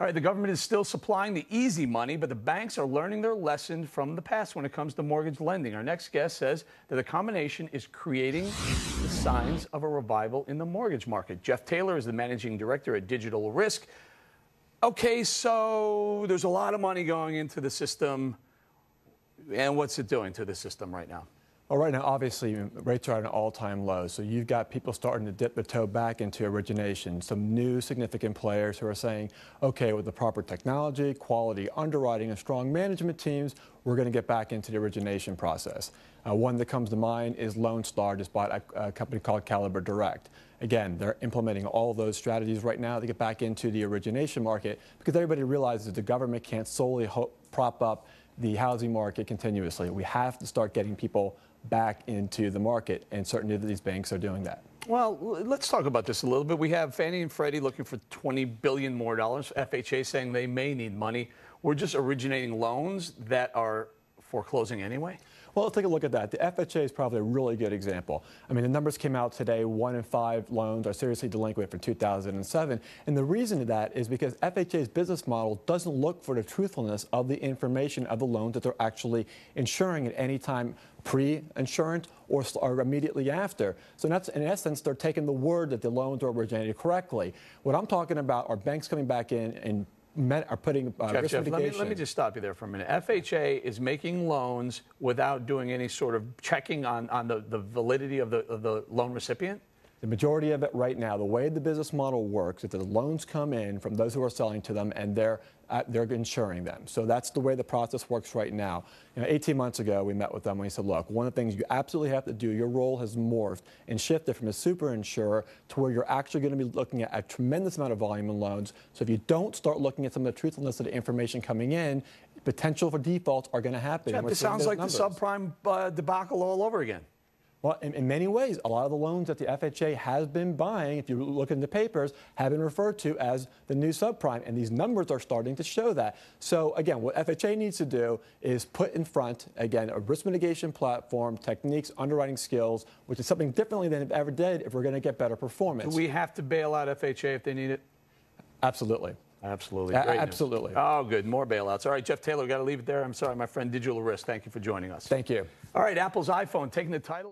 All right, the government is still supplying the easy money, but the banks are learning their lesson from the past when it comes to mortgage lending. Our next guest says that the combination is creating the signs of a revival in the mortgage market. Jeff Taylor is the managing director at Digital Risk. Okay, so there's a lot of money going into the system, and what's it doing to the system right now? Well, right now, obviously, rates are at an all-time low. So you've got people starting to dip their toe back into origination. Some new significant players who are saying, okay, with the proper technology, quality underwriting, and strong management teams, we're going to get back into the origination process. One that comes to mind is Lone Star just bought a company called Caliber Direct. Again, they're implementing all of those strategies right now to get back into the origination market because everybody realizes the government can't solely prop up the housing market continuously. We have to start getting people back into the market, and certainly these banks are doing that. Well, let's talk about this a little bit. We have Fannie and Freddie looking for $20 billion more. FHA saying they may need money. We're just originating loans that are foreclosing anyway? Well, let's take a look at that. The FHA is probably a really good example. I mean, the numbers came out today. 1 in 5 loans are seriously delinquent for 2007. And the reason for that is because FHA's business model doesn't look for the truthfulness of the information of the loans that they're actually insuring at any time pre-insurance or immediately after. So that's, in essence, they're taking the word that the loans are originated correctly. What I'm talking about are banks coming back in and are putting risk mitigation. Let me just stop you there for a minute. FHA is making loans without doing any sort of checking on the validity of the loan recipient? The majority of it right now, the way the business model works is that the loans come in from those who are selling to them and they're insuring them. So that's the way the process works right now. 18 months ago, we met with them and we said, look, one of the things you absolutely have to do, your role has morphed and shifted from a super insurer to where you're actually going to be looking at a tremendous amount of volume in loans. So if you don't start looking at some of the truthfulness of the information coming in, potential for defaults are going to happen. Jeff, this sounds like the subprime debacle all over again. Well, in many ways, a lot of the loans that the FHA has been buying, if you look in the papers, have been referred to as the new subprime, and these numbers are starting to show that. So, again, what FHA needs to do is put in front, again, a risk mitigation platform, techniques, underwriting skills, which is something differently than it ever did if we're going to get better performance. Do we have to bail out FHA if they need it? Absolutely. Absolutely. Great absolutely. News. Oh, good. More bailouts. All right, Jeff Taylor, we've got to leave it there. I'm sorry, my friend Digital Risk. Thank you for joining us. Thank you. All right, Apple's iPhone taking the title.